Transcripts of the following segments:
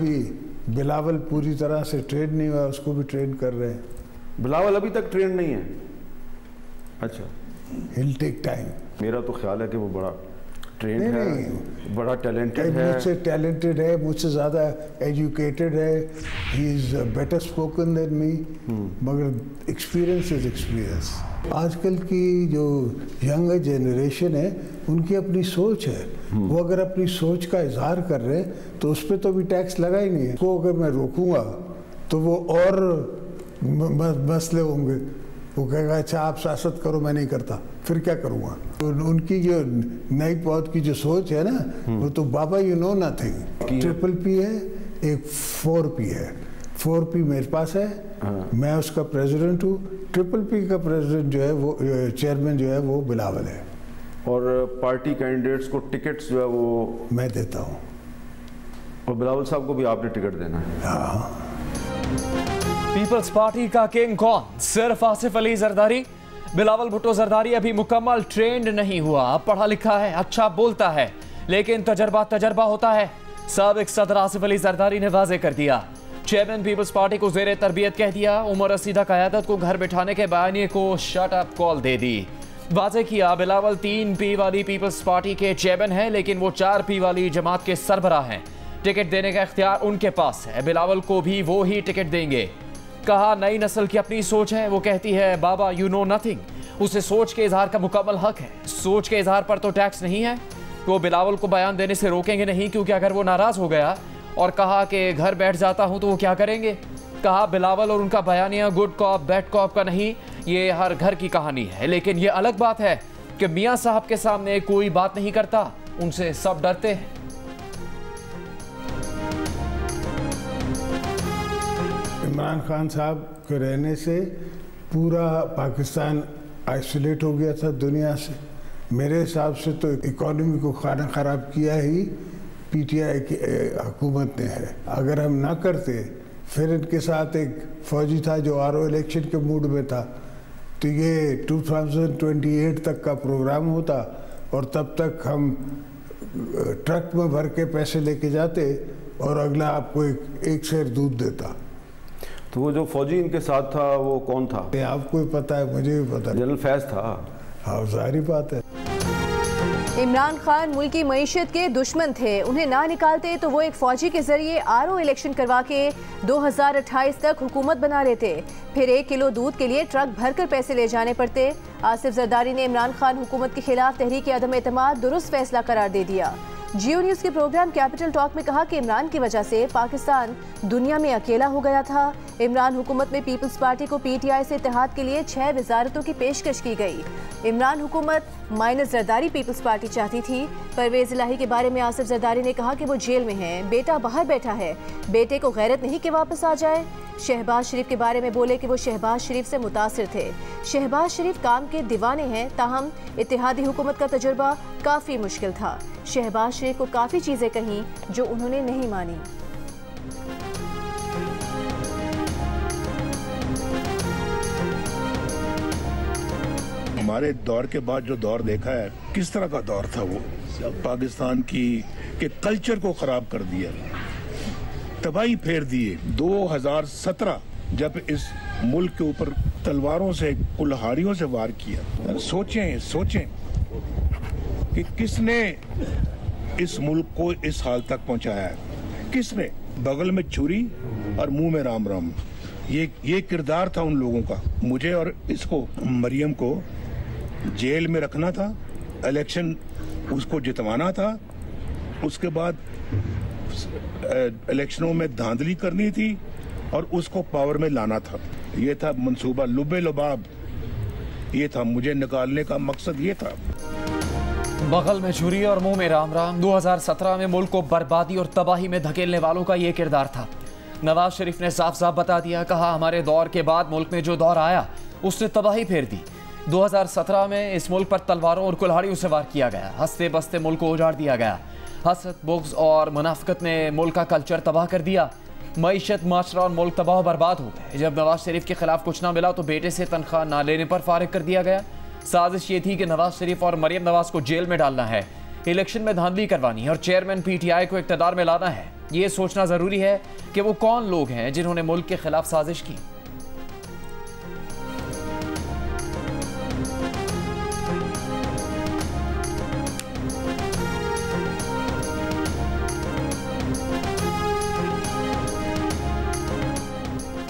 अभी बिलावल पूरी तरह से ट्रेन नहीं हुआ, उसको भी ट्रेन कर रहे हैं। बिलावल अभी तक ट्रेन नहीं है? अच्छा, He'll take time। मेरा तो ख्याल है कि वो बड़ा ट्रेंड है, बड़ा टैलेंटेड है। मुझसे टैलेंटेड है, मुझसे ज़्यादा एजुकेटेड है, he is better spoken than me, मगर एक्सपीरियंस इज एक्सपीरियंस। आजकल की जो यंगर जनरेशन है उनकी अपनी सोच है, वो अगर अपनी सोच का इजहार कर रहे हैं तो उस पर तो अभी टैक्स लगा ही नहीं है। उसको अगर मैं रोकूंगा तो वो और मसले होंगे। वो कहेगा अच्छा आप सियासत करो, मैं नहीं करता, फिर क्या करूँगा। तो उनकी जो नई पौध की जो सोच है ना, वो तो बाबा you know nothing. Triple P है, एक 4P है। 4P मेरे पास है, मैं उसका प्रेसिडेंट हूँ। ट्रिपल पी का प्रेसिडेंट जो है वो चेयरमैन जो है वो बिलावल है। और पार्टी कैंडिडेट्स को टिकट्स जो है वो मैं देता हूँ। और बिलावल साहब को भी आपने टिकट देना है? हाँ। पीपल्स पार्टी का किंग कौन? सिर्फ आसिफ अली जरदारी? बिलावल भुट्टो जरदारी अभी मुकम्मल ट्रेंड नहीं हुआ, पढ़ा लिखा है, अच्छा बोलता है, लेकिन तजर्बा होता है। साबिक सदर आसिफ अली जरदारी ने वाजे कर दिया, चेयरमैन पीपल्स पार्टी को जेरे तरबियत कह दिया। उमर रसीदा क़यादत को घर बिठाने के बयानिए को शट अप कॉल दे दी। वाजे किया बिलावल 3P वाली पीपल्स पार्टी के चेयरमैन हैं, लेकिन वो 4P वाली जमात के सरबराह हैं। टिकट देने का इख्तियार उनके पास है, बिलावल को भी वो ही टिकट देंगे। कहा नई नस्ल की अपनी सोच है, वो कहती है बाबा यू नो नथिंग। उसे सोच के इजहार का मुकम्मल हक है, सोच के इजहार पर तो टैक्स नहीं है। वो बिलावल को बयान देने से रोकेंगे नहीं, क्योंकि अगर वो नाराज हो गया और कहा कि घर बैठ जाता हूं तो वो क्या करेंगे। कहा बिलावल और उनका बयानिया गुड कॉप बैड कॉप का नहीं, ये हर घर की कहानी है। लेकिन ये अलग बात है कि मियां साहब के सामने कोई बात नहीं करता, उनसे सब डरते हैं। इमरान खान साहब के रहने से पूरा पाकिस्तान आइसोलेट हो गया था दुनिया से। मेरे हिसाब से तो इकॉनमी को खाना ख़राब किया ही PTI की हुकूमत ने है। अगर हम ना करते, फिर इनके साथ एक फौजी था जो RO इलेक्शन के मूड में था, तो ये 2028 तक का प्रोग्राम होता और तब तक हम ट्रक में भर के पैसे लेके जाते और अगला आपको एक शेर दूध देता। तो वो जो फौजी इनके साथ था वो कौन था? आपको ही पता है, मुझे भी पता है। जनरल फैज था। हाँ, जाहिर बात है। इमरान खान मुल्क की मईशत के दुश्मन थे, उन्हें ना निकालते तो वो एक फौजी के जरिए RO इलेक्शन करवा के 2028 तक हुकूमत बना लेते। फिर 1 किलो दूध के लिए ट्रक भरकर पैसे ले जाने पड़ते। आसिफ जरदारी ने इमरान खान हुकूमत के खिलाफ तहरीक अदम एतमाद दुरुस्त फैसला करार दे दिया। जियो न्यूज़ के प्रोग्राम कैपिटल टॉक में कहा कि इमरान की वजह से पाकिस्तान दुनिया में अकेला हो गया था। इमरान हुकूमत में पीपल्स पार्टी को PTI से इत्तेहाद के लिए 6 वजारतों की पेशकश की गई। इमरान हुकूमत माइनस जरदारी पीपल्स पार्टी चाहती थी। परवेज इलाही के बारे में आसिफ जरदारी ने कहा कि वो जेल में हैं, बेटा बाहर बैठा है, बेटे को गैरत नहीं कि वापस आ जाए। शहबाज शरीफ के बारे में बोले कि वो शहबाज शरीफ से मुतासिर थे। शहबाज शरीफ काम के दीवाने हैं, ताहम इत्तेहादी हुकूमत का तजुर्बा काफ़ी मुश्किल था। शहबाज शरीफ को काफ़ी चीज़ें कहीं जो उन्होंने नहीं मानी। हमारे दौर के बाद जो दौर देखा है, किस तरह का दौर था वो, पाकिस्तान के कल्चर को खराब कर दिया, तबाही फेर दिए। 2017 जब इस मुल्क के ऊपर तलवारों से, कुल्हाड़ियों से वार किया, सोचें कि किसने इस मुल्क को इस हाल तक पहुंचाया है। किसने? बगल में छुरी और मुंह में राम राम, ये किरदार था उन लोगों का। मुझे और इसको, मरियम को जेल में रखना था, इलेक्शन उसको जितवाना था, उसके बाद इलेक्शनों में धांधली करनी थी और उसको पावर में लाना था। ये था मंसूबा, लुबे लुबाब ये था, मुझे निकालने का मकसद ये था। बगल में छुरी और मुंह में राम राम। 2017 में मुल्क को बर्बादी और तबाही में धकेलने वालों का ये किरदार था। नवाज शरीफ ने साफ साफ बता दिया, कहा हमारे दौर के बाद मुल्क में जो दौर आया उसने तबाही फेर दी। 2017 में इस मुल्क पर तलवारों और कुल्हाड़ियों से वार किया गया, हंसते बसते मुल्क को उजाड़ दिया गया। हसद, बुग़्ज़ और मुनाफिकत ने मुल्क का कल्चर तबाह कर दिया। मईशत, माशरा और मुल्क तबाह बर्बाद हो गए। जब नवाज शरीफ के खिलाफ कुछ ना मिला तो बेटे से तनख्वाह ना लेने पर फारिग कर दिया गया। साजिश ये थी कि नवाज शरीफ और मरियम नवाज को जेल में डालना है। इलेक्शन में धांधली करवानी है और चेयरमैन पीटीआई को इक़्तिदार में लाना है। ये सोचना जरूरी है कि वो कौन लोग हैं जिन्होंने मुल्क के खिलाफ साजिश की।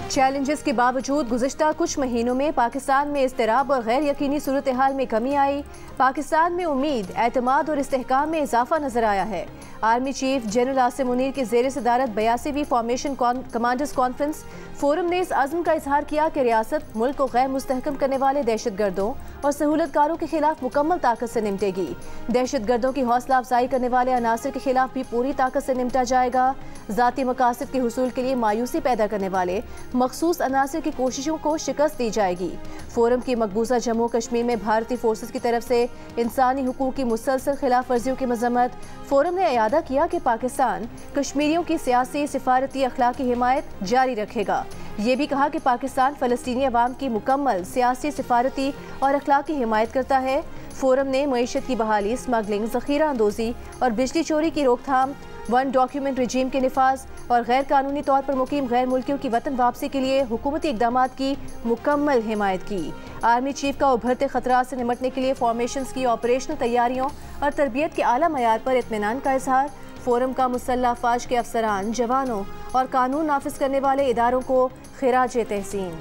चैलेंजेस के बावजूद गुज़िश्ता कुछ महीनों में पाकिस्तान में इज़्तिराब और गैर यकीनी सूरत हाल में कमी आई। पाकिस्तान में उम्मीद, एतमाद और इस्तेहकाम में इजाफा नजर आया है। Army chief general Asim Munir के ज़ेर सदारत 82वीं फॉर्मेशन कमांडर्स कॉन्फ्रेंस फोरम ने इस अज़्म का इजहार किया कि रियासत मुल्क को गैर मुस्तहकम करने वाले दहशतगर्दों और सहूलतकारों के खिलाफ मुकम्मल ताकत से निपटेगी। दहशतगर्दों की हौसला अफजाई करने वाले अनासर के खिलाफ भी पूरी ताकत से निपटा जाएगा। ज़ाती मकासद के हुसूल के लिए मायूसी पैदा करने वाले मखसूस अनासर की कोशिशों को शिकस्त दी जाएगी। फोरम की मकबूजा जम्मू कश्मीर में भारतीय फोर्सेस की तरफ से इंसानी हुकूक की मुसलसल खिलाफ वर्जियों की मजम्मत। फोरम ने इयादा किया कि पाकिस्तान कश्मीरियों की सियासी, सिफारती, अखलाकी हिमायत जारी रखेगा। ये भी कहा कि पाकिस्तान फ़लस्तीनी अवाम की मुकम्मल सियासी, सिफारती और अखलाकी हिमायत करता है। फोरम ने मईशत की बहाली, स्मगलिंग, ज़ख़ीरा अंदोज़ी और बिजली चोरी की रोकथाम, वन डॉक्यूमेंट रजीम के निफाज और गैर कानूनी तौर पर मुकीम गैर मुल्कियों की वतन वापसी के लिए हुकूमती इक़दामात की मुकम्मल हिमायत की। आर्मी चीफ का उभरते खतरात से निमटने के लिए फॉर्मेशंस की ऑपरेशनल तैयारियों और तरबियत के आला मयार पर इत्मीनान का इजहार। फोरम का मुसल्लह अफवाज के अफसरान, जवानों और कानून नाफिज करने वाले इदारों को खिराज तहसीन।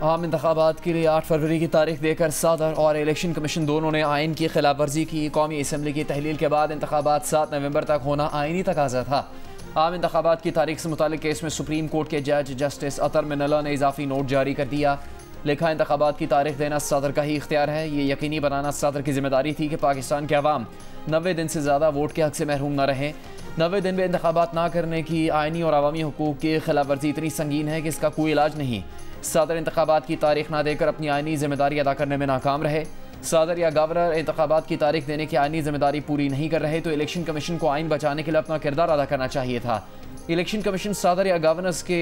आम इंतखाबात के लिए 8 फरवरी की तारीख देकर सदर और इलेक्शन कमीशन दोनों ने आइन की खिलाफ वर्जी की। कौमी असम्बली की तहलील के बाद इंतखाबात 7 नवंबर तक होना आइनी तकाजा था। आम इंतखाबात की तारीख से मुतालिक केस में सुप्रीम कोर्ट के जज जस्टिस अतर मिनल्ला ने इजाफी नोट जारी कर दिया। लिखा, इंतखाबात की तारीख देना सदर का ही इख्तियार है। ये यकीनी बनाना सदर की जिम्मेदारी थी कि पाकिस्तान के अवाम 90 दिन से ज़्यादा वोट के हक से महरूम न रहे। 90 दिन में इंतखाबात ना करने की आइनी और अवामी हुकूक की खिलाफ वर्जी इतनी संगीन है कि इसका कोई इलाज नहीं। सदर इंतखाबात की तारीख ना देकर अपनी आइनी जिम्मेदारी अदा करने में नाकाम रहे। सदर या गवर्नर इंतखाबात की तारीख देने की आइनी जिम्मेदारी पूरी नहीं कर रहे तो इलेक्शन कमीशन को आइन बचाने के लिए अपना किरदार अदा करना चाहिए था। इलेक्शन कमीशन सदर या गवर्नर्स के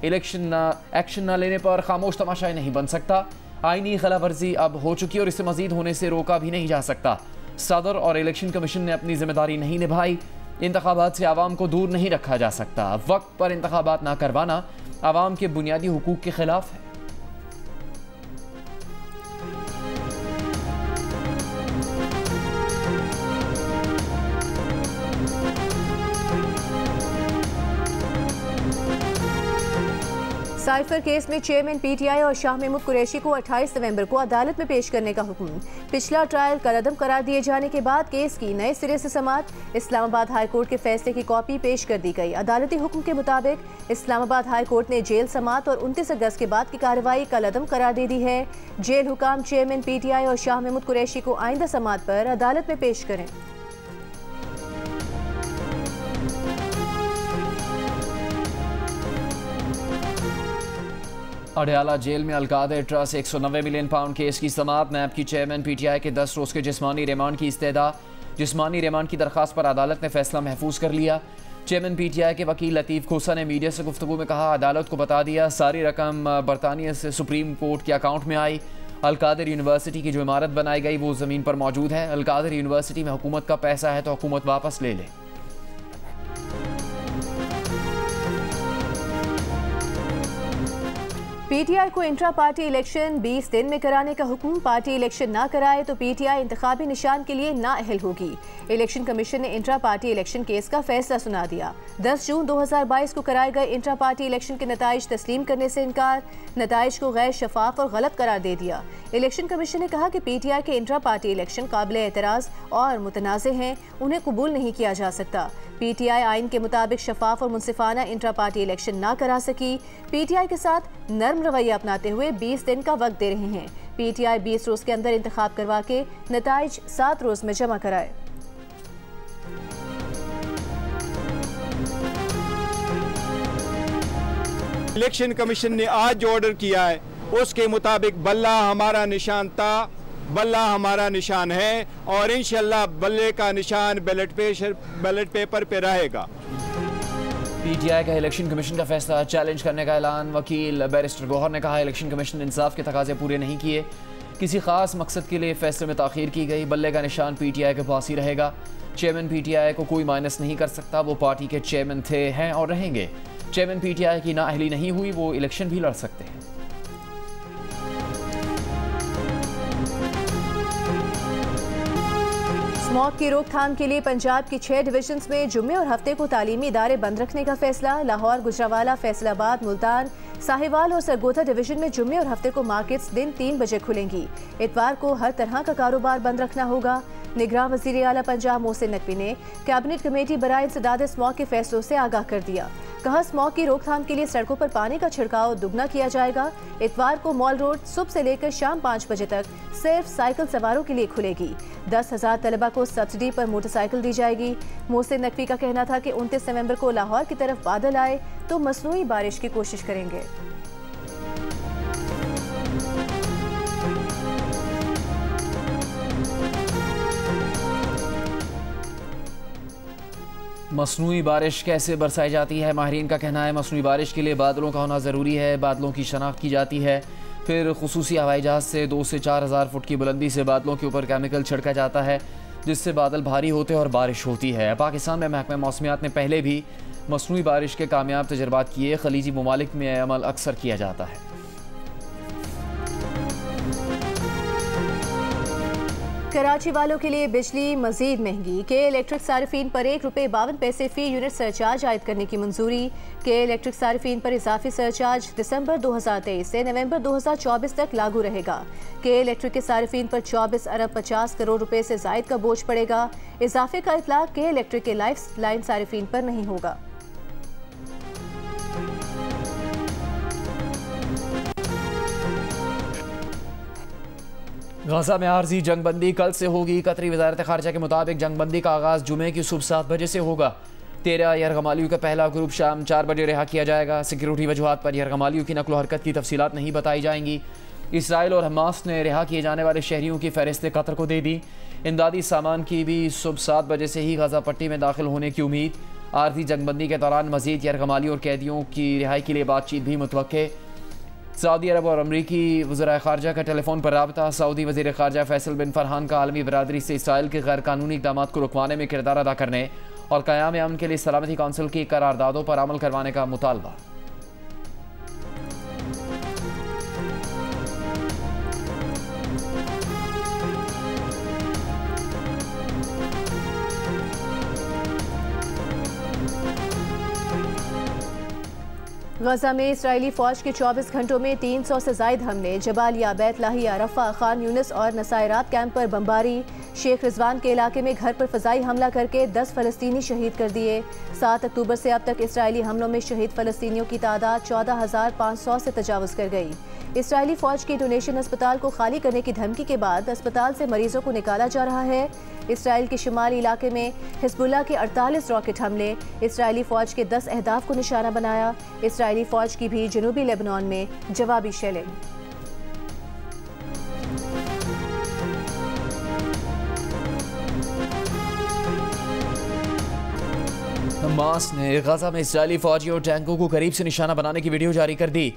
इलेक्शन एक्शन न लेने पर खामोश तमाशाई नहीं बन सकता। आइनी खिलाफ वर्जी अब हो चुकी और इसे मजीद होने से रोका भी नहीं जा सकता। सदर और इलेक्शन कमीशन ने अपनी जिम्मेदारी नहीं निभाई। इंतखाबात से आवाम को दूर नहीं रखा जा सकता। वक्त पर इंतखाबात ना करवाना आवाम के बुनियादी हुकूक के खिलाफ है। साइफर केस में चेयरमैन पीटीआई और शाह महमूद कुरैशी को 28 नवंबर को अदालत में पेश करने का हुक्म। पिछला ट्रायल कलअदम करार दिए जाने के बाद केस की नए सिरे से समाअत। इस्लामाबाद हाई कोर्ट के फैसले की कॉपी पेश कर दी गई। अदालती हुक्म के मुताबिक इस्लामाबाद हाई कोर्ट ने जेल समाअत और 29 अगस्त के बाद की कार्रवाई कलअदम करार दे दी है। जेल हुकाम चेयरमैन पीटीआई और शाह महमूद कुरैशी को आइंदा समाअत पर अदालत में पेश करें। अडयाला जेल में Al-Qadir trust 190 million pound case की समाअत। नैब की चेयरमैन पीटीआई के 10 रोज़ के जिस्मानी रिमांड की इस्तेदा। जिस्मानी रिमांड की दरख्वास्त पर अदालत ने फैसला महफूज कर लिया। चेयरमैन पीटीआई के वकील लतीफ़ खोसा ने मीडिया से गुफ्तगू में कहा, अदालत को बता दिया सारी रकम बरतानिया से सुप्रीम कोर्ट के अकाउंट में आई। अलकादर यूनिवर्सिटी की जो इमारत बनाई गई वो ज़मीन पर मौजूद है। अलकादर यूनिवर्सिटी में हुकूमत का पैसा है तो हुकूमत वापस ले ले। पीटीआई को इंट्रा पार्टी इलेक्शन 20 दिन में कराने का हुक्म। पार्टी इलेक्शन ना कराए तो पीटीआई इंतखाबी निशान के लिए नाअहल होगी। इलेक्शन कमीशन ने इंट्रा पार्टी इलेक्शन केस का फैसला सुना दिया। 10 जून 2022 को कराए गए इंट्रा पार्टी इलेक्शन के नताइज तस्लीम करने से इनकार। नताइज को गैर शफाफ और गलत करार दे दिया। इलेक्शन कमीशन ने कहा कि पीटीआई के इंट्रा पार्टी इलेक्शन काबिल एतराज़ और मुतनाज़ हैं, उन्हें कबूल नहीं किया जा सकता। पीटीआई आइन के मुताबिक शफाफ और मुनसिफाना इंट्रा पार्टी इलेक्शन ना करा सकी। पीटीआई के साथ नर्म रवैया अपनाते हुए 20 दिन का वक्त दे रहे हैं। पीटीआई 20 रोज के अंदर इंतखाब करवा के नताइज 7 रोज में जमा कराए। इलेक्शन कमीशन ने आज जो ऑर्डर किया है उसके मुताबिक बल्ला हमारा निशान था, बल्ला हमारा निशान है और इंशाल्लाह बल्ले का निशान बैलेट पेपर पे रहेगा। पीटीआई का इलेक्शन कमीशन का फैसला चैलेंज करने का ऐलान। वकील बैरिस्टर गौहर ने कहा इलेक्शन कमीशन ने इंसाफ के तकाजे पूरे नहीं किए, किसी खास मकसद के लिए फैसले में ताखीर की गई। बल्ले का निशान पीटीआई के पास ही रहेगा। चेयरमैन पीटीआई को कोई माइनस नहीं कर सकता, वो पार्टी के चेयरमैन थे, हैं और रहेंगे। चेयरमैन पीटीआई की नाअहली नहीं हुई, वो इलेक्शन भी लड़ सकते हैं। स्मॉग की रोकथाम के लिए पंजाब की 6 डिविजन्स में जुम्मे और हफ्ते को तालीमी इदारे बंद रखने का फैसला। लाहौर, गुजरांवाला, फैसलाबाद, मुल्तान, साहिवाल और सरगोधा डिवीजन में जुम्मे और हफ्ते को मार्केट्स दिन 3 बजे खुलेंगी। इतवार को हर तरह का कारोबार बंद रखना होगा। निगरान वज़ीर आला पंजाब मोहसिन नकवी ने कैबिनेट कमेटी बराए इंसदाद स्मॉग के फैसलों से आगाह कर दिया। कहा स्मॉग की रोकथाम के लिए सड़कों पर पानी का छिड़काव दुगना किया जाएगा। इतवार को मॉल रोड सुबह से लेकर शाम 5 बजे तक सिर्फ साइकिल सवारों के लिए खुलेगी। 10,000 तलबा को सब्सिडी पर मोटरसाइकिल दी जाएगी। मोहसिन नकवी का कहना था कि 29 नवंबर को लाहौर की तरफ बादल आए तो मसनूई बारिश की कोशिश करेंगे। मसनूई बारिश कैसे बरसाई जाती है? माहिरीन का कहना है मसनूई बारिश के लिए बादलों का होना ज़रूरी है। बादलों की शनाख्त की जाती है, फिर खुसूसी हवाई जहाज़ से 2 से 4 हज़ार फुट की बुलंदी से बादलों के ऊपर केमिकल छिड़का जाता है, जिससे बादल भारी होते हैं और बारिश होती है। पाकिस्तान में महकमा मौसमियात ने पहले भी मसनूई बारिश के कामयाब तजर्बात किए। खलीजी ममालिक में अमल अक्सर किया जाता है। कराची वालों के लिए बिजली मजीद महंगी। के इलेक्ट्रिक सार्फिन पर ₹1.52 फी यूनिट सरचार्ज आयद करने की मंजूरी। के इलेक्ट्रिक सार्फिन पर इजाफी सरचार्ज दिसंबर 2023 से नवंबर 2024 तक लागू रहेगा। के इलेक्ट्रिक के सार्फिन पर 24 अरब 50 करोड़ रुपए से जायद का बोझ पड़ेगा। इजाफे का इतलाक के इलेक्ट्रिक के लाइफ लाइन सार्फिन पर नहीं होगा। गाजा में आर्जी जंगबंदी कल से होगी। कतरी वजारत खारजा के मुताबिक जंगबंदी का आगाज़ जुमे की सुबह 7 बजे से होगा। 13 यरगमालियों का पहला ग्रुप शाम 4 बजे रिहा किया जाएगा। सिक्योरिटी वजूहात पर यरगमालियों की नकलो हरकत की तफसीलात नहीं बताई जाएंगी। इसराइल और हमास ने रिहा किए जाने वाले शहरियों की फहरिस्त कतर को दे दी। इमदादी सामान की भी सुबह 7 बजे से ही गाजा पट्टी में दाखिल होने की उम्मीद। आर्जी जंगबंदी के दौरान मजीद यरगमालियों और कैदियों की रिहाई के लिए बातचीत भी मुतवक्के। सऊदी अरब और अमरीकी वज़ीर ख़ारजा का टेलीफोन पर राबता। सऊदी वज़ीर ख़ारजा फैसल बिन फरहान का आलमी बरादरी से इसराइल के गैर कानूनी इक़दाम को रुकवाने में किरदार अदा करने और क़याम अमन के लिए सलामती कौंसिल की करारदादों पर अमल करवाने का मुतालबा। गजा में इसराइली फौज के 24 घंटों में 300 से जायद हमले। जबालिया, बैत लाहिया, रफा, खान यूनिस और नसायरात कैंप पर बमबारी। शेख रिजवान के इलाके में घर पर फ़ज़ाई हमला करके 10 फ़लस्तीनी शहीद कर दिए। 7 अक्टूबर से अब तक इसराइली हमलों में शहीद फ़लस्तीनियों की तादाद 14,500 से तजावुज़ कर गई। इसराइली फ़ौज के डोनेशन अस्पताल को खाली करने की धमकी के बाद अस्पताल से मरीजों को निकाला जा रहा है। इसराइल के शुमाली इलाके में हिज़्बुल्लाह के 48 रॉकेट हमले। इसराइली फ़ौज के 10 अहदाफ को निशाना बनाया। इसराइली फ़ौज की भी जनूबी लेबनान में जवाबी शेलिंग। हमास ने गाजा में इसराइली फौजियों और टैंकों को करीब से निशाना बनाने की वीडियो जारी कर दी।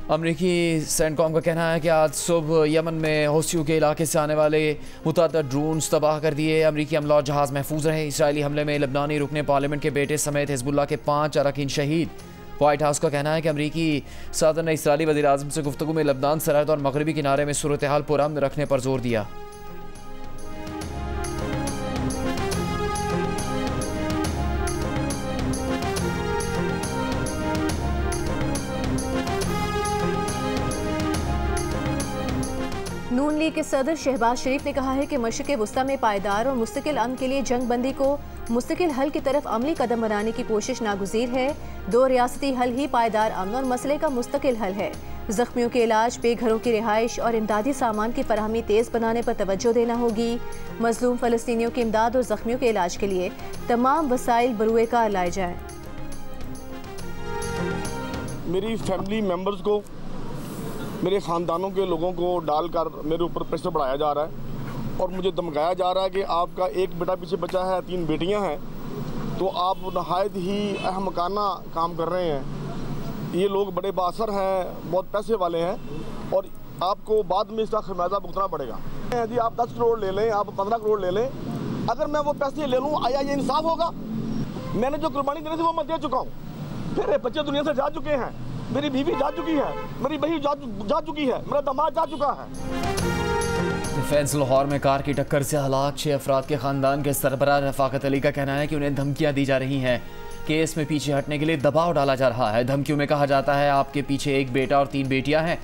अमरीकी सेंटकॉम का कहना है कि आज सुबह यमन में हौसियों के इलाके से आने वाले मुतअद्दिद ड्रोन्स तबाह कर दिए। अमरीकी अमला और जहाज़ महफूज रहे। इसराइली हमले में लबनानी रुकने पार्लियामेंट के बेटे समेत हिज़्बुल्लाह के 5 अरकान शहीद। व्हाइट हाउस का कहना है कि अमरीकी सदर ने इसराइली वज़ीर आज़म से गुफ्तगू में लबनान सरहद और मगरबी किनारे में सूरत हाल पुरअमन रखने पर जोर दिया। नून लीग के सदर शहबाज शरीफ ने कहा है कि मशरिक़ वस्ता में पायदार और मुस्तकिल अमन के लिए जंग बंदी को मुस्तकिल हल की तरफ अमली कदम बनाने की कोशिश नागुज़ीर है। 2 रियासती हल ही पायदार अमन और मसले का मुस्तकिल हल है। जख्मियों के इलाज, बेघरों की रिहाइश और इमदादी सामान की फराहमी तेज़ बनाने पर तवज्जो देना होगी। मजलूम फ़लस्तीनियों की इमदाद और जख्मियों के इलाज के लिए तमाम वसाइल बरूए कार लाए जाएँ। मेरी फैमिली मेम्बर्स को, मेरे ख़ानदानों के लोगों को डालकर मेरे ऊपर प्रेशर बढ़ाया जा रहा है और मुझे धमकाया जा रहा है कि आपका एक बेटा पीछे बचा है, 3 बेटियां हैं, तो आप नहायत ही अहमकाना काम कर रहे हैं। ये लोग बड़े बासर हैं, बहुत पैसे वाले हैं और आपको बाद में इसका खमियाजा भुगतना पड़ेगा। यदि आप 10 करोड़ ले लें, आप 15 करोड़ ले लें, अगर मैं वो पैसे ले लूँ, आया ये इंसाफ होगा? मैंने जो कुर्बानी देनी थी वो मैं दे चुका हूँ। मेरे बच्चे दुनिया से जा चुके हैं, मेरी बीवी जा चुकी है, मेरी बहन जा चुकी है, मेरा दामाद जा चुका है। डिफेंस लाहौर में कार की टक्कर से हलाक 6 अफराद के खानदान के सरबराह रफाकत अली का कहना है कि उन्हें धमकियां दी जा रही हैं। केस में पीछे हटने के लिए दबाव डाला जा रहा है। धमकियों में कहा जाता है आपके पीछे एक बेटा और 3 बेटियां हैं,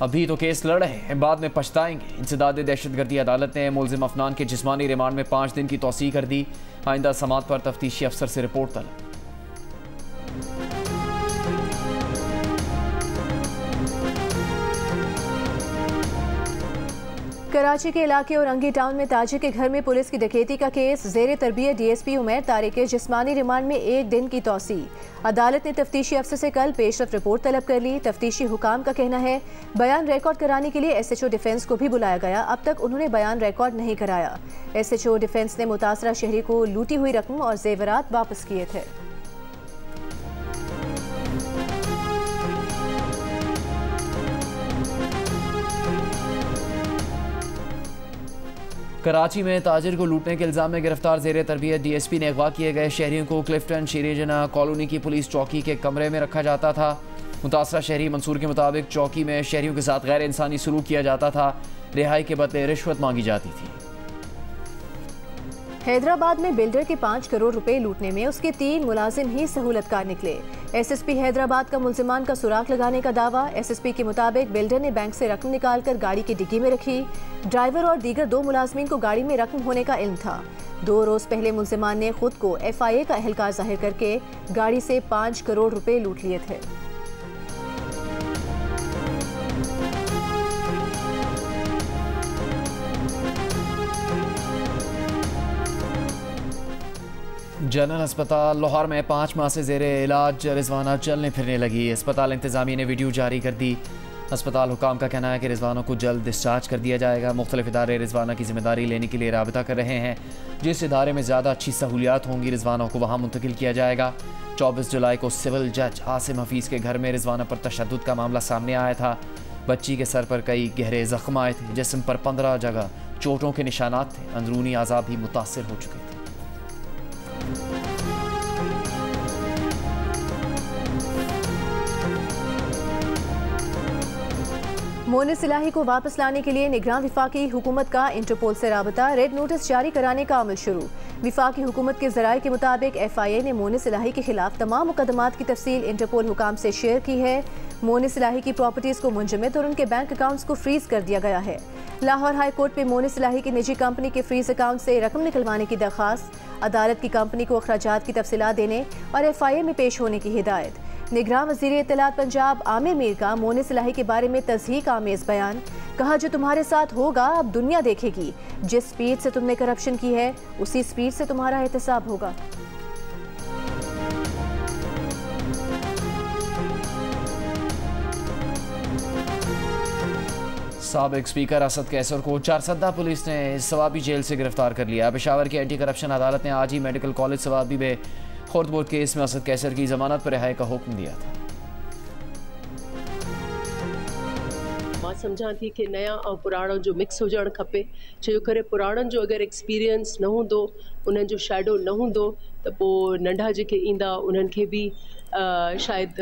अभी तो केस लड़ रहे हैं, बाद में पछताएंगे। इंसदाद दहशतगर्दी अदालत ने मुलजिम अफनान के जिस्मानी रिमांड में 5 दिन की तौसीह कर दी। आइंदा समात पर तफ्तीशी अफसर से रिपोर्ट तलब। कराची के इलाके औरंगी टाउन में ताजिर के घर में पुलिस की डकैती का केस ज़ेर तरबियत डीएसपी उमैर तारिक के जिस्मानी रिमांड में 1 दिन की तौसीह। अदालत ने तफ्तीशी अफसर से कल पेशरफ रिपोर्ट तलब कर ली। तफ्तीशी हुकाम का कहना है बयान रिकॉर्ड कराने के लिए SHO डिफेंस को भी बुलाया गया, अब तक उन्होंने बयान रिकॉर्ड नहीं कराया। SHO डिफेंस ने मुतासरा शहरी को लूटी हुई रकम और जेवरात वापस किए थे। कराची में ताजिर को लूटने के इल्जाम में गिरफ्तार ज़ेर तरबियत DSP ने अगवा किए गए शहरियों को क्लिफ्टन शीरेजना कॉलोनी की पुलिस चौकी के कमरे में रखा जाता था। मुतासरा शहरी मंसूर के मुताबिक चौकी में शहरियों के साथ गैर इंसानी सलूक किया जाता था, रिहाई के बदले रिश्वत मांगी जाती थी। हैदराबाद में बिल्डर के 5 करोड़ रुपए लूटने में उसके 3 मुलाजिम ही सहूलतकार निकले। SSP हैदराबाद का मुल्जिमान का सुराग लगाने का दावा। SSP के मुताबिक बिल्डर ने बैंक से रकम निकालकर गाड़ी की डिग्गी में रखी। ड्राइवर और दीगर 2 मुलाजमीन को गाड़ी में रकम होने का इल्म था। 2 रोज पहले मुल्जिमान ने खुद को FIA का एहलकार जाहिर करके गाड़ी से 5 करोड़ रुपए लूट लिए थे। जनरल अस्पताल लाहौर में 5 माह से ज़ेरे इलाज रिजवाना चलने फिरने लगी। अस्पताल इंतजामिया ने वीडियो जारी कर दी। अस्पताल हुकाम का कहना है कि रिजवाना को जल्द डिस्चार्ज कर दिया जाएगा। मुख्तलिफ इदारे रिजवाना की जिम्मेदारी लेने के लिए राबिता कर रहे हैं। जिस इदारे में ज़्यादा अच्छी सहूलियात होंगी रिजवाना को वहाँ मुंतकिल किया जाएगा। 24 जुलाई को सिविल जज आसिम हफीज़ के घर में रिजवाना पर तशद्दुद का मामला सामने आया था। बच्ची के सर पर कई गहरे जख्म आए थे, जिस्म पर 15 जगह चोटों के निशानात थे। अंदरूनी आज़ा भी मुतासर हो चुके थे। मोनिस इलाही को वापस लाने के लिए निगरान विफाकी हुकूमत का इंटरपोल से राबता। रेड नोटिस जारी कराने का अमल शुरू। विफाकी हुकूमत के ज़राए के मुताबिक FIA ने मोनिस इलाही के खिलाफ तमाम मुकदमात की तफसील इंटरपोल हुकाम से शेयर की है। मोनिस इलाही की प्रॉपर्टीज़ को मुंजमद और उनके बैंक अकाउंट्स को फ्रीज कर दिया गया है। लाहौर हाई कोर्ट में मोनिस इलाही की निजी कंपनी के फ्रीज अकाउंट से रकम निकलवाने की दरख्वास्त। अदालत की कंपनी को अखराजात की तफसीलात देने और FIA में पेश होने की हिदायत। निगरान वज़ीर इत्तलात पंजाब आमिर मीर का मोनिस इलाही के बारे में तज़हीक आमेज़ बयान। कहा जो तुम्हारे साथ होगा अब दुनिया देखेगी। जिस स्पीड से तुमने करप्शन की है उसी स्पीड से तुम्हारा एहतसाब होगा। साबिक स्पीकर असद कैसर को चारसद्दा पुलिस ने सवाबी जेल से गिरफ्तार कर लिया। पेशावर की एंटी करप्शन अदालत ने आज ही मेडिकल कॉलेज सवाबी में खुर्दबुर्द केस में असद कैसर की जमानत पर रिहाई का हुक्म दिया था। मां सम्झां थी कि नया और पुराणो जो मिक्स हुजणु खपे, छो करे पुराणनि जो अगरि एक्सपीरियंस न हूंदो, उन्हनि जो शैडो न हूंदो त पोइ नंढा जेके ईंदा उन्हनि खे बि शायदि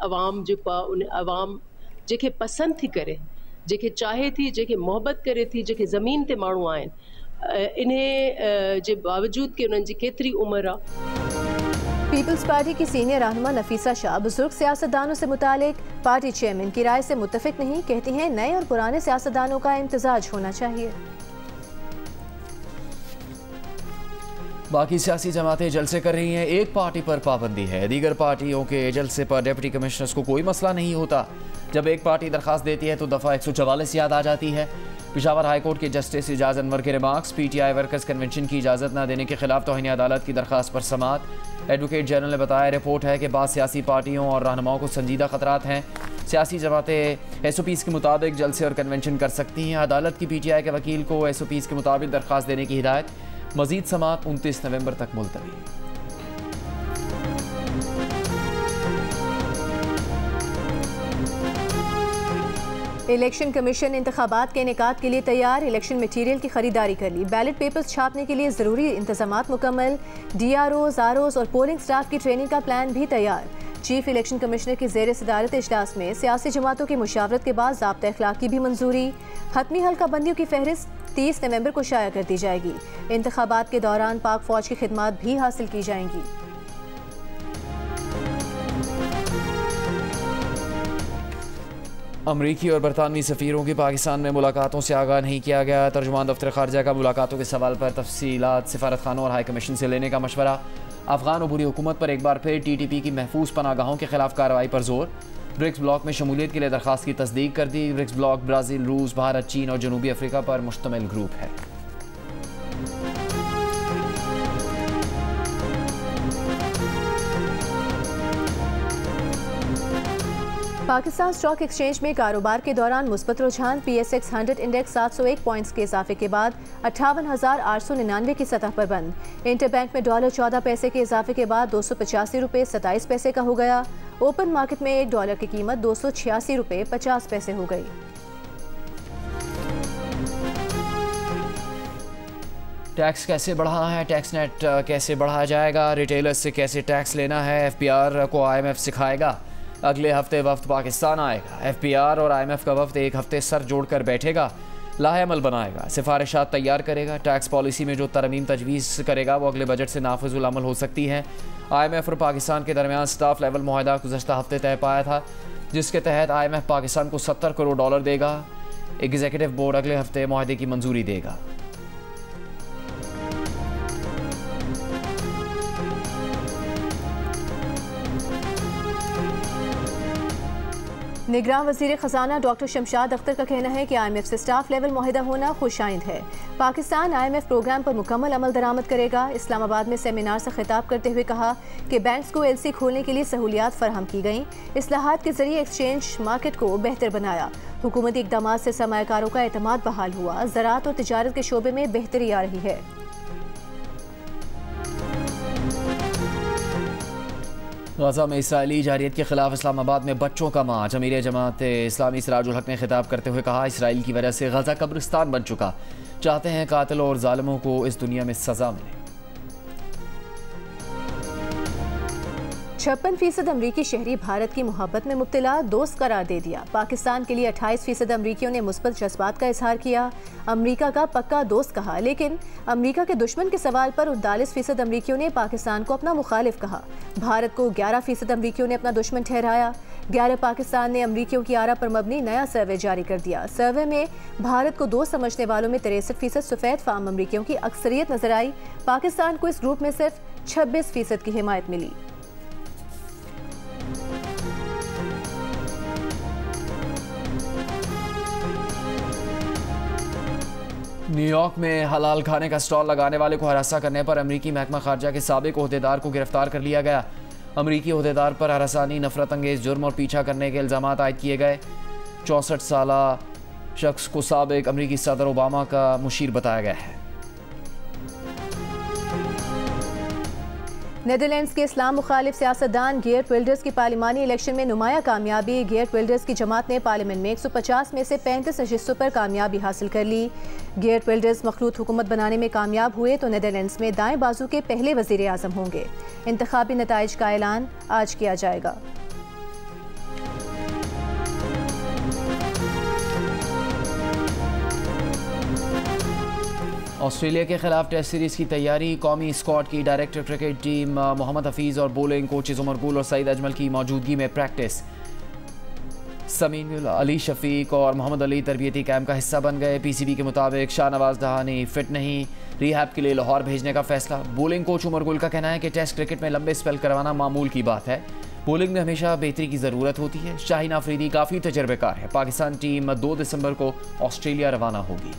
अवाम जेको आहे उन अवाम जेके पसंदि थी करे, जेके चाहे थी, जेके मोहबत करे थी, जेके ज़मीन ते माण्हू आहिनि, इन्हें जे बावजूद कि उन्हनि जी केतिरी उम्र आहे। पीपल्स पार्टी की सीनियर रहनुमा नफीसा शाह बुजुर्ग सियासतदानों से मुतालिक पार्टी चेयरमैन की राय से मुत्तफिक नहीं। कहती हैं नए और पुराने सियासतदानों का इम्तिजाज होना चाहिए। बाकी सियासी जमातें जलसे कर रही हैं, एक पार्टी पर पाबंदी है। दीगर पार्टियों के जलसे पर डिप्टी कमिश्नर्स को कोई मसला नहीं होता। जब एक पार्टी दरखास्त देती है तो दफ़ा 144 याद आ जाती है। पेशावर हाईकोर्ट के जस्टिस इजाज़ अनवर के रिमार्क्स। PTI वर्कर्स कन्वेंशन की इजाज़त न देने के खिलाफ तौहीन अदालत की दरखास्त पर समात। एडवोकेट जनरल ने बताया रिपोर्ट है कि बाद सियासी पार्टियों और रहनुमाओं को संजीदा खतरात हैं। सियासी जमातें SOPs के मुताबिक जलसे और कन्वेंशन कर सकती हैं। अदालत की PTI के वकील को SOPs के मुताबिक दरखास्त देने की हिदायत। मजीद समाअत 29 नवंबर तक मुलतवी। इलेक्शन कमीशन इंतखाबात के इनेकाद के लिए तैयार। इलेक्शन मटीरियल की खरीदारी कर ली। बैलेट पेपर्स छापने के लिए ज़रूरी इंतजामात मुकम्मल। DROs, ROs और पोलिंग स्टाफ की ट्रेनिंग का प्लान भी तैयार। चीफ इलेक्शन कमिश्नर की ज़ेर सदारत इजलास में सियासी जमातों की मुशावरत के बाद ज़ाब्ता अखलाक की भी मंजूरी। हतमी हल्का बंदियों की फहरिस्त 30 नवंबर को शाया कर दी जाएगी। इंतखाबात के दौरान पाक फौज की खिदमात भी हासिल की जाएंगी। अमरीकी और बरतानवी सफ़ीरों की पाकिस्तान में मुलाकातों से आगाह नहीं किया गया। तर्जुमान दफ्तर खारजा का मुलाकातों के सवाल पर तफसीलात सिफारत खानों और हाई कमीशन से लेने का मशवरा। अफगान अबूरी हुकूमत पर एक बार फिर TTP की महफूज पनागाहों के खिलाफ कार्रवाई पर जोर। ब्रिक्स ब्लॉक में शमूलियत के लिए दरख्वास्त की तस्दीक कर दी। ब्रिक्स ब्लॉक ब्राज़ील, रूस, भारत, चीन और जनूबी अफ्रीका पर मुश्तमिल ग्रुप है। पाकिस्तान स्टॉक एक्सचेंज में कारोबार के दौरान मुस्बत रुझान। PSX 100 इंडेक्स 701 पॉइंट्स के इजाफे के बाद 58,899 की सतह पर बंद। इंटरबैंक में $14 पैसे के इजाफे के बाद 285 रुपये 27 पैसे का हो गया। ओपन मार्केट में $1 की कीमत 286 रुपये 50 पैसे हो गई। टैक्स कैसे बढ़ाना है, टैक्स नेट कैसे बढ़ाया जाएगा, रिटेलर्स से कैसे टैक्स लेना है, FPR को IMF सिखाएगा। अगले हफ्ते वफ्द पाकिस्तान आएगा। FPR और IMF का वफ्द एक हफ्ते सर जोड़कर बैठेगा, लाहेअमल बनाएगा, सिफारिशात तैयार करेगा। टैक्स पॉलिसी में जो तरमीम तजवीज़ करेगा वो अगले बजट से नाफिजुल अमल हो सकती है। IMF और पाकिस्तान के दरमियान स्टाफ लेवल मुआहदा गुज़श्ता हफ्ते तय पाया था, जिसके तहत IMF पाकिस्तान को $70 करोड़ देगा। एग्जीक्यूटिव बोर्ड अगले हफ्ते मुआहदे की मंजूरी देगा। निगरान वज़ीर ख़जाना डॉक्टर शमशाद अख्तर का कहना है कि IMF से स्टाफ लेवल मुआहदा होना खुशाइंद है। पाकिस्तान IMF प्रोग्राम पर मुकम्मल अमल दरामद करेगा। इस्लामाबाद में सेमिनार से खिताब करते हुए कहा कि बैंक्स को LC खोलने के लिए सहूलियात फराहम की गईं। इस्लाहात के जरिए एक्सचेंज मार्केट को बेहतर बनाया। हुकूमती इक़दामात से सरमायाकारों का एतमाद बहाल हुआ। ज़राअत और तिजारत के शोबे में बेहतरी आ रही है। गाज़ा में इसराइली जारियत के खिलाफ इस्लामाबाद में बच्चों का मार्च। अमीर जमात इस्लामी सिराजुल हक ने खिताब करते हुए कहा, इसराइल की वजह से गाज़ा कब्रिस्तान बन चुका। चाहते हैं कातिलों और जालिमों को इस दुनिया में सज़ा मिले। 56% अमरीकी शहरी भारत की मोहब्बत में मुब्तला, दोस्त करार दे दिया। पाकिस्तान के लिए 28% अमरीकियों ने मुस्बत जज्बात का इजहार किया, अमरीका का पक्का दोस्त कहा। लेकिन अमरीका के दुश्मन के सवाल पर 39% अमरीकियों ने पाकिस्तान को अपना मुखालिफ कहा। भारत को 11% अमरीकियों ने अपना दुश्मन ठहराया। 11 पाकिस्तान ने अमरीकियों की आरा पर मबनी नया सर्वे जारी कर दिया। सर्वे में भारत को दोस्त समझने वालों में 63% सफ़ेद फार्म अमरीकियों की अक्सरियत नजर आई। पाकिस्तान को इस ग्रुप में सिर्फ 26% की हिमायत मिली। न्यूयॉर्क में हलाल खाने का स्टॉल लगाने वाले को हरासा करने पर अमरीकी महकमा खारजा के साबिक ओहदेदार को गिरफ्तार कर लिया गया। अमरीकी ओहदेदार पर हरासानी, नफरत अंगेज जुर्म और पीछा करने के इल्ज़ाम आयद किए गए। 64 साला शख्स को साबिक अमरीकी सदर ओबामा का मुशीर बताया गया है। नेदरलैंड्स के इस्लाम मुखालिफ सियासतदान गेर्ट विल्डर्स की पार्लिमानी इलेक्शन में नुमाया कामयाबी। गेर्ट विल्डर्स की जमात ने पार्लियामेंट में 150 में से 35 नशिस्तों पर कामयाबी हासिल कर ली। गेर्ट विल्डर्स मखलूत हुकूमत बनाने में कामयाब हुए तो नेदरलैंड्स में दाएं बाजू के पहले वज़ीर आज़म होंगे। इंतखाबी नताइज का ऐलान आज किया जाएगा। ऑस्ट्रेलिया के खिलाफ टेस्ट सीरीज़ की तैयारी। कौमी स्क्वाड की director cricket team Mohammad Hafeez और बोलिंग कोचेज़ उमर गुल और सईद अजमल की मौजूदगी में प्रैक्टिस। समीन अली शफीक और मोहम्मद अली तरबियती कैंप का हिस्सा बन गए। PCB के मुताबिक शाहनवाज दहानी फिट नहीं, रिहैब के लिए लाहौर भेजने का फैसला। बोलिंग कोच उमर गुल का कहना है कि टेस्ट क्रिकेट में लंबे स्पेल करवाना मामूल की बात है। बोलिंग में हमेशा बेहतरी की ज़रूरत होती है। शाहीन आफरीदी काफ़ी तजर्बेकार है। पाकिस्तान टीम 2 दिसंबर को ऑस्ट्रेलिया रवाना होगी।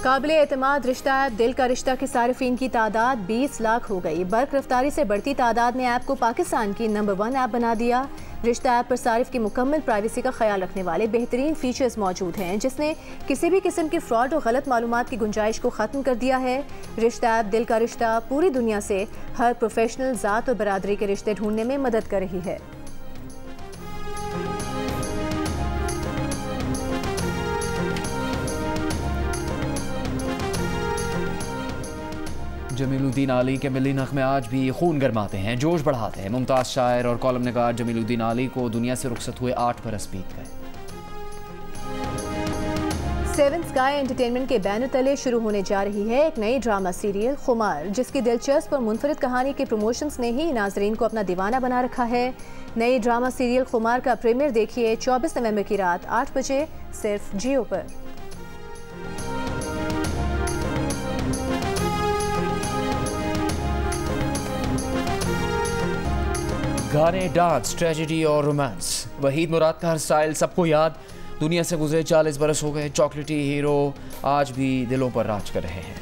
काबिल एतमाद रिश्ता ऐप दिल का रिश्ता के सारिफीन की तादाद 20 लाख हो गई। बर्क रफ्तारी से बढ़ती तादाद ने ऐप को पाकिस्तान की नंबर 1 ऐप बना दिया। रिश्ता ऐप पर सारिफ की मुकम्मल प्राइवेसी का ख्याल रखने वाले बेहतरीन फीचर्स मौजूद हैं, जिसने किसी भी किस्म की फ्रॉड और गलत मालूमात की गुंजाइश को ख़त्म कर दिया है। रिश्ता ऐप दिल का रिश्ता पूरी दुनिया से हर प्रोफेशनल, ज़ात और बरादरी के रिश्ते ढूंढने में मदद कर रही है। जमीलुद्दीन आली के मिली नग़मे आज भी खून गरमाते हैं, जोश बढ़ाते हैं। मुमताज़ शायर और कॉलम निगार जमीलुद्दीन आली को दुनिया से रुखसत हुए 8 बरस बीत गए। सेवन स्काई एंटरटेनमेंट के बैनर तले शुरू होने जा रही है एक नई ड्रामा सीरियल खुमार, जिसकी दिलचस्प और मुनफरिद कहानी के प्रमोशंस ने ही नाजरीन को अपना दीवाना बना रखा है। नई ड्रामा सीरियल खुमार का प्रीमियर देखिए 24 नवंबर की रात 8 बजे सिर्फ जियो पर। गाने, डांस, ट्रेजेडी और रोमांस, वहीद मुराद का हर स्टाइल सबको याद। दुनिया से गुजरे 40 बरस हो गए, चॉकलेटी हीरो आज भी दिलों पर राज कर रहे हैं।